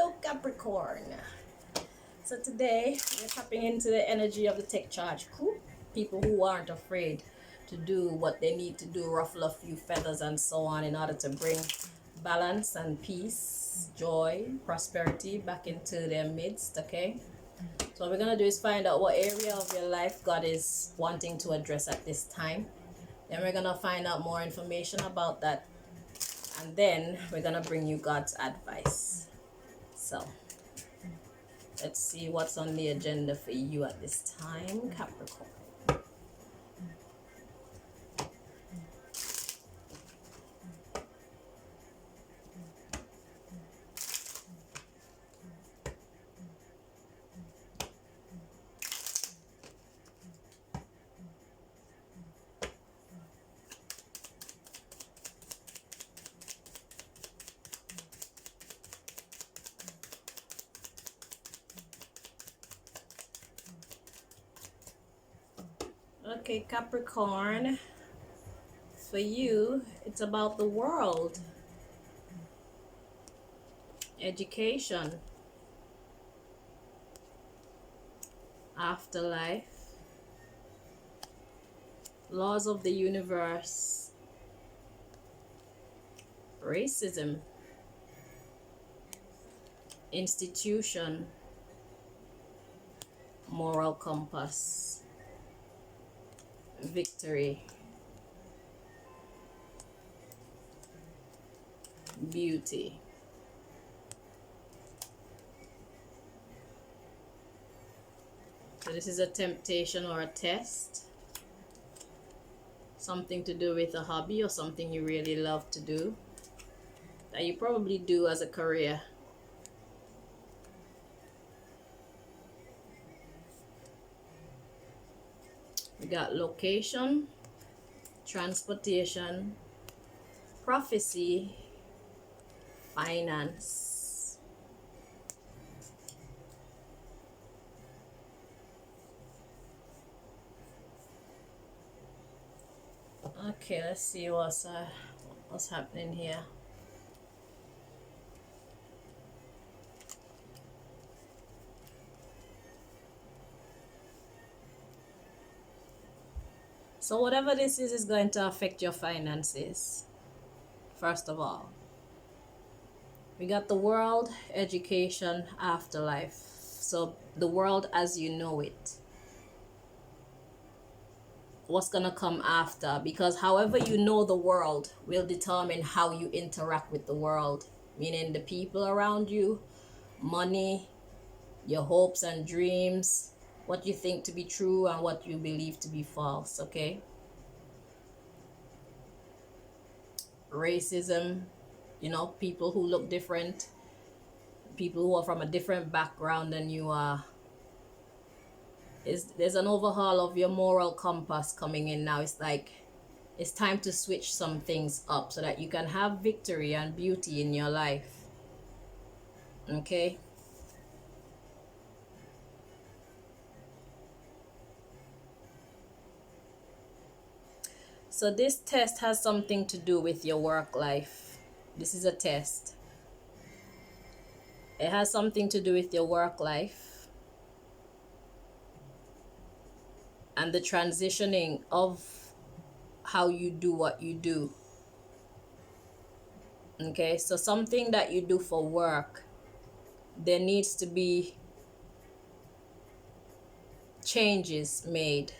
Hello Capricorn. So today we're tapping into the energy of the Take Charge crew. People who aren't afraid to do what they need to do, ruffle a few feathers and so on in order to bring balance and peace, joy, prosperity back into their midst, okay? So what we're going to do is find out what area of your life God is wanting to address at this time. Then we're going to find out more information about that. And then we're going to bring you God's advice. So let's see what's on the agenda for you at this time, Capricorn. Okay, Capricorn, for you, it's about the world, education, afterlife, laws of the universe, racism, institution, moral compass, victory, beauty. So this is a temptation or a test. Something to do with a hobby or something you really love to do that you probably do as a career. We got location, transportation, prophecy, finance. Okay, let's see what's happening here. So whatever this is going to affect your finances. First of all, we got the world, education, afterlife. So the world as you know it. What's gonna come after, because however you know the world will determine how you interact with the world, meaning the people around you, money, your hopes and dreams, what you think to be true and what you believe to be false. Okay, racism, people who look different, people who are from a different background than you are. There's an overhaul of your moral compass coming in now. It's like it's time to switch some things up so that you can have victory and beauty in your life. Okay, so this test has something to do with your work life. This is a test. It has something to do with your work life and the transitioning of how you do what you do. Okay, so something that you do for work, there needs to be changes made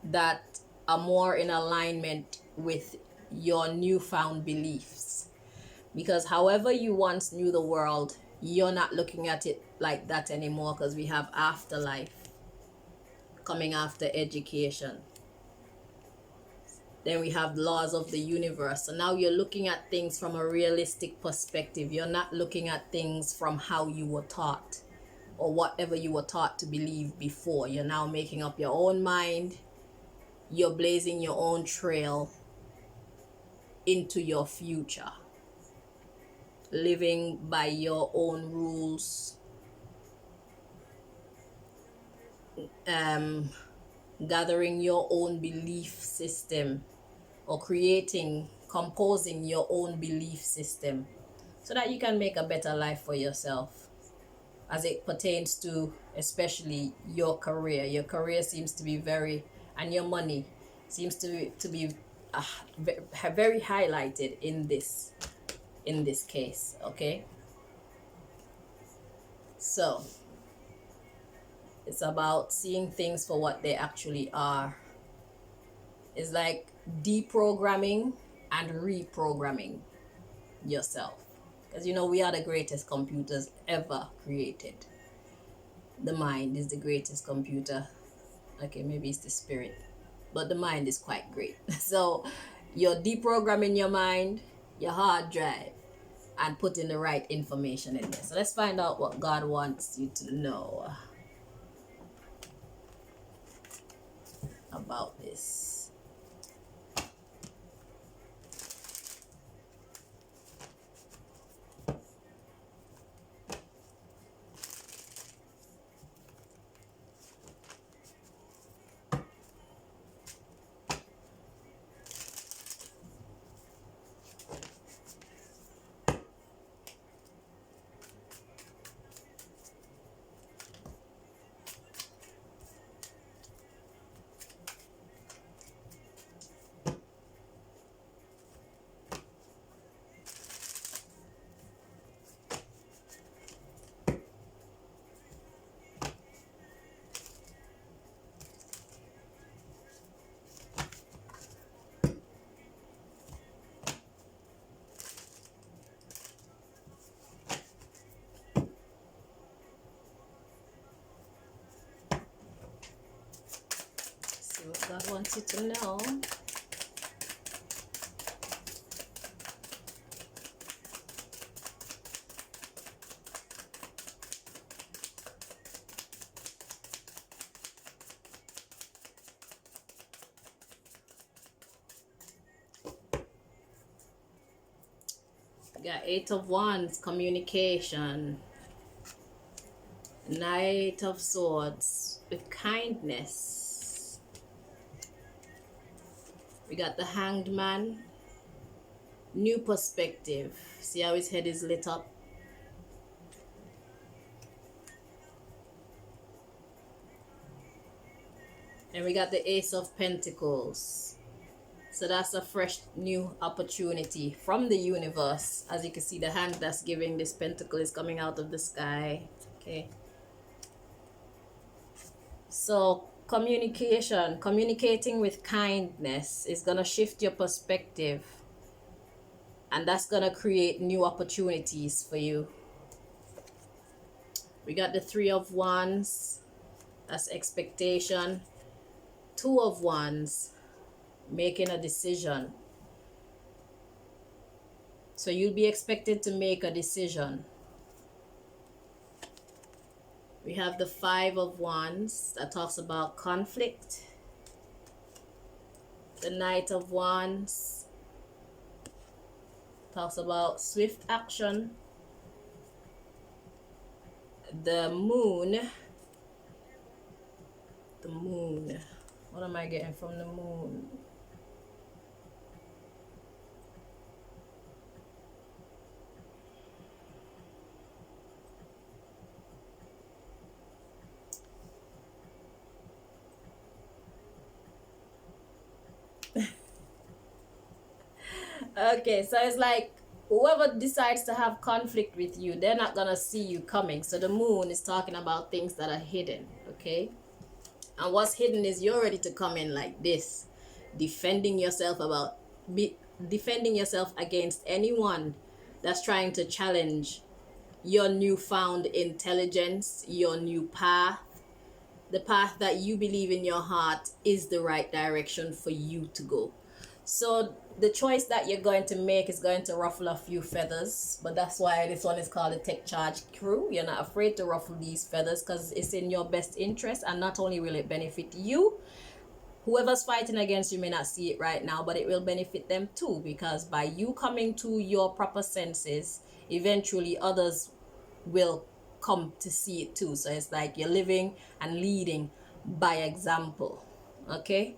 that are more in alignment with your newfound beliefs. Because however you once knew the world, you're not looking at it like that anymore, because we have afterlife coming after education. Then we have laws of the universe. So now you're looking at things from a realistic perspective. You're not looking at things from how you were taught or whatever you were taught to believe before. You're now making up your own mind. You're blazing your own trail into your future, living by your own rules, gathering your own belief system or composing your own belief system so that you can make a better life for yourself as it pertains to especially your career. Your career seems to be very, and your money seems to be very highlighted in this case. Okay, so it's about seeing things for what they actually are. It's like deprogramming and reprogramming yourself, because you know we are the greatest computers ever created. The mind is the greatest computer. Okay, maybe it's the spirit, but the mind is quite great. So you're deprogramming your mind, your hard drive, and putting the right information in there. So let's find out what God wants you to know about this. See what God wants you to know. Got Eight of Wands, communication. Knight of Swords with kindness. We got the Hanged Man, new perspective. See how his head is lit up? And we got the Ace of Pentacles. So that's a fresh new opportunity from the universe. As you can see, the hand that's giving this pentacle is coming out of the sky. Okay. So communicating with kindness is going to shift your perspective. And that's going to create new opportunities for you. We got the Three of Wands. That's expectation. Two of Wands. Making a decision. So you'll be expected to make a decision. We have the Five of Wands that talks about conflict. The Knight of Wands talks about swift action. The Moon. The Moon. What am I getting from the Moon? Okay, so it's like whoever decides to have conflict with you, they're not gonna see you coming. So the Moon is talking about things that are hidden, okay? And what's hidden is you're ready to come in like this, defending yourself against anyone that's trying to challenge your newfound intelligence, your new path, the path that you believe in your heart is the right direction for you to go. So the choice that you're going to make is going to ruffle a few feathers, but that's why this one is called the Tech Charge Crew. You're not afraid to ruffle these feathers because it's in your best interest, and not only will it benefit you, whoever's fighting against you may not see it right now, but it will benefit them too, because by you coming to your proper senses, eventually others will come to see it too. So it's like you're living and leading by example. Okay,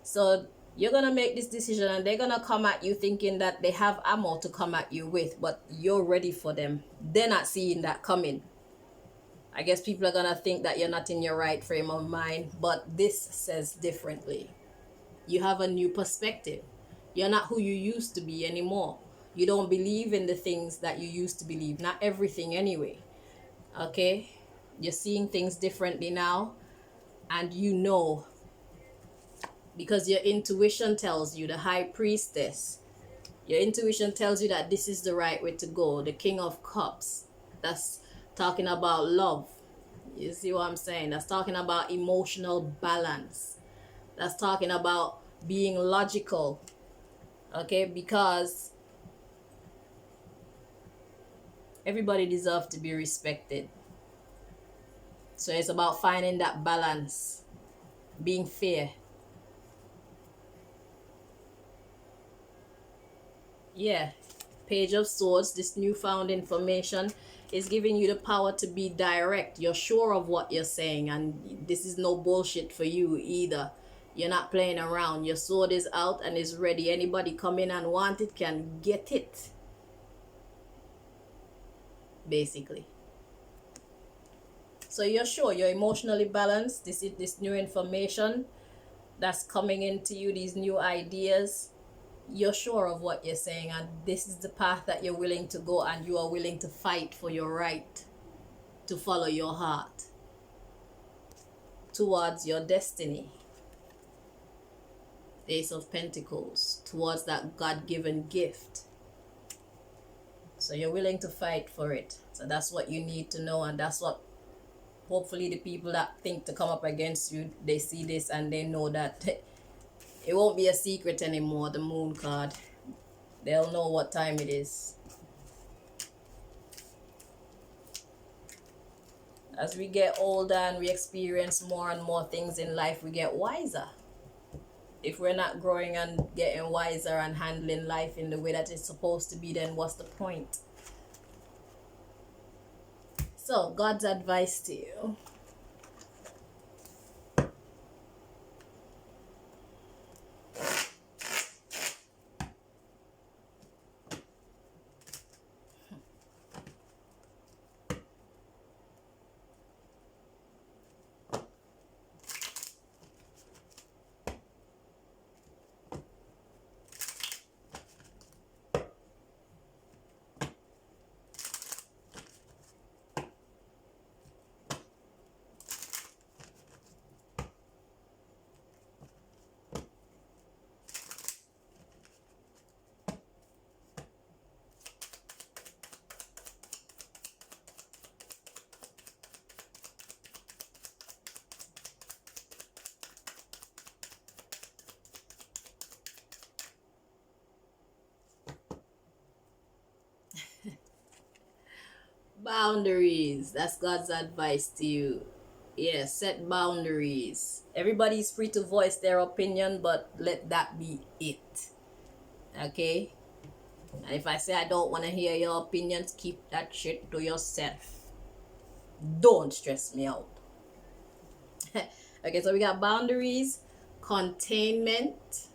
so You're gonna make this decision and they're gonna come at you thinking that they have ammo to come at you with, but you're ready for them. They're not seeing that coming. I guess people are gonna think that you're not in your right frame of mind, but this says differently. You have a new perspective. You're not who you used to be anymore. You don't believe in the things that you used to believe. Not everything anyway. Okay? You're seeing things differently now, and you know, because your intuition tells you, the high priestess, your intuition tells you that this is the right way to go. The King of Cups, that's talking about love. You see what I'm saying? That's talking about emotional balance. That's talking about being logical. Okay? Because everybody deserves to be respected. So it's about finding that balance, being fair. Yeah, Page of Swords, this newfound information is giving you the power to be direct. You're sure of what you're saying, and this is no bullshit for you either. You're not playing around. Your sword is out and is ready. Anybody come in and want it can get it. Basically. So you're sure, you're emotionally balanced. This new information that's coming into you, these new ideas, you're sure of what you're saying, and this is the path that you're willing to go, and you are willing to fight for your right to follow your heart towards your destiny. Ace of Pentacles, towards that God-given gift. So you're willing to fight for it. So that's what you need to know, and that's what hopefully the people that think to come up against you, they see this and they know that it won't be a secret anymore, the Moon card. They'll know what time it is. As we get older and we experience more and more things in life, we get wiser. If we're not growing and getting wiser and handling life in the way that it's supposed to be, then what's the point? So, God's advice to you. Boundaries. That's God's advice to you. Yeah, set boundaries. Everybody's free to voice their opinion, but let that be it. Okay? And if I say I don't want to hear your opinions, keep that shit to yourself. Don't stress me out. Okay, so we got boundaries, containment,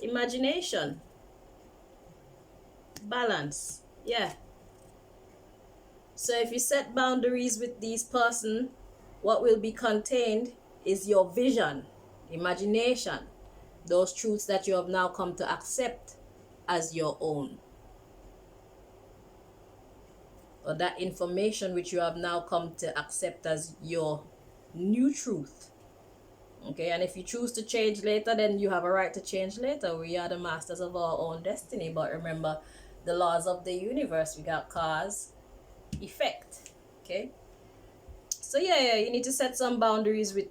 imagination, balance. Yeah. So if you set boundaries with this person, what will be contained is your vision, imagination, those truths that you have now come to accept as your own. Or that information which you have now come to accept as your new truth. Okay, and if you choose to change later, then you have a right to change later. We are the masters of our own destiny. But remember the laws of the universe. We got cause, effect. Okay, so yeah, you need to set some boundaries with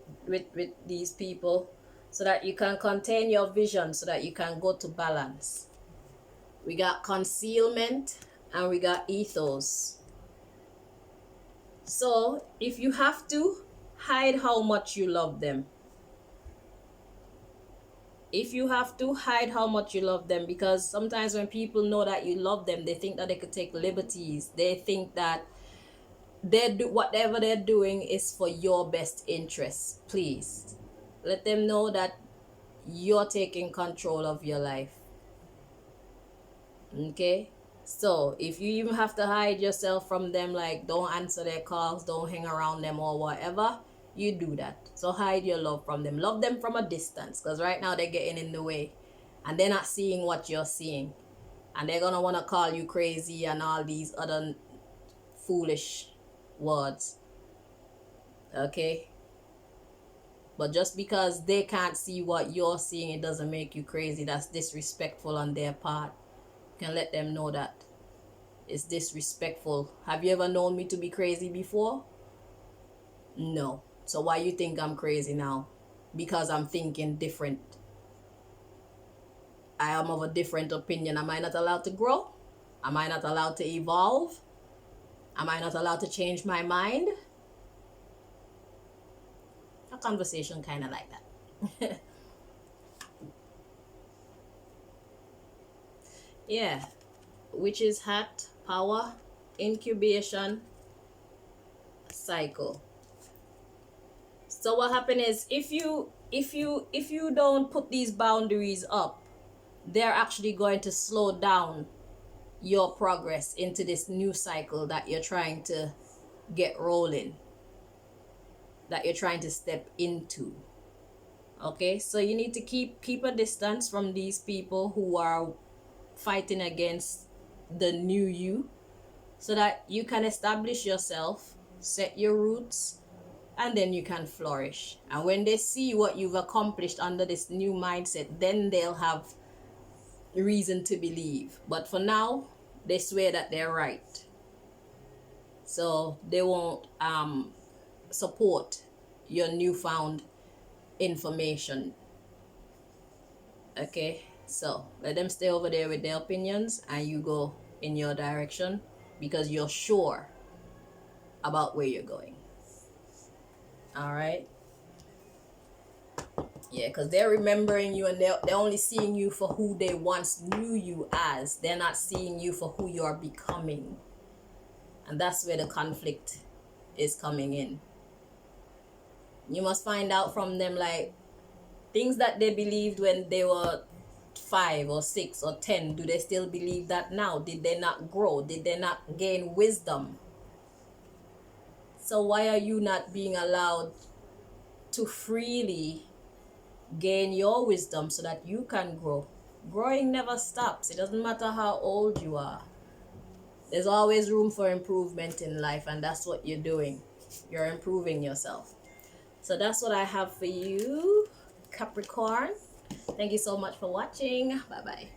these people so that you can contain your vision, so that you can go to balance. We got concealment and we got ethos. So if you have to, hide how much you love them. If you have to, hide how much you love them, because sometimes when people know that you love them, they think that they could take liberties. They think that whatever they're doing is for your best interest. Please let them know that you're taking control of your life. Okay? So if you even have to hide yourself from them, like don't answer their calls, don't hang around them or whatever, you do that. So hide your love from them. Love them from a distance, because right now they're getting in the way and they're not seeing what you're seeing. And they're gonna wanna call you crazy and all these other foolish words. Okay? But just because they can't see what you're seeing, it doesn't make you crazy. That's disrespectful on their part. You can let them know that. It's disrespectful. Have you ever known me to be crazy before? No. So why you think I'm crazy now? Because I'm thinking different. I am of a different opinion. Am I not allowed to grow? Am I not allowed to evolve? Am I not allowed to change my mind? A conversation kind of like that. Yeah. Which is hat, power, incubation, cycle. So what happened is if you don't put these boundaries up, they're actually going to slow down your progress into this new cycle that you're trying to get rolling, that you're trying to step into. Okay, so you need to keep a distance from these people who are fighting against the new you, so that you can establish yourself, set your roots, and then you can flourish. And when they see what you've accomplished under this new mindset, then they'll have reason to believe. But for now, they swear that they're right, so they won't support your newfound information. Okay, so let them stay over there with their opinions and you go in your direction, because you're sure about where you're going. All right. Yeah, because they're remembering you, and they're only seeing you for who they once knew you as. They're not seeing you for who you are becoming. And that's where the conflict is coming in. You must find out from them, like, things that they believed when they were 5 or 6 or 10, do they still believe that now? Did they not grow? Did they not gain wisdom? So why are you not being allowed to freely gain your wisdom so that you can grow? Growing never stops. It doesn't matter how old you are. There's always room for improvement in life, and that's what you're doing. You're improving yourself. So that's what I have for you, Capricorn. Thank you so much for watching. Bye bye.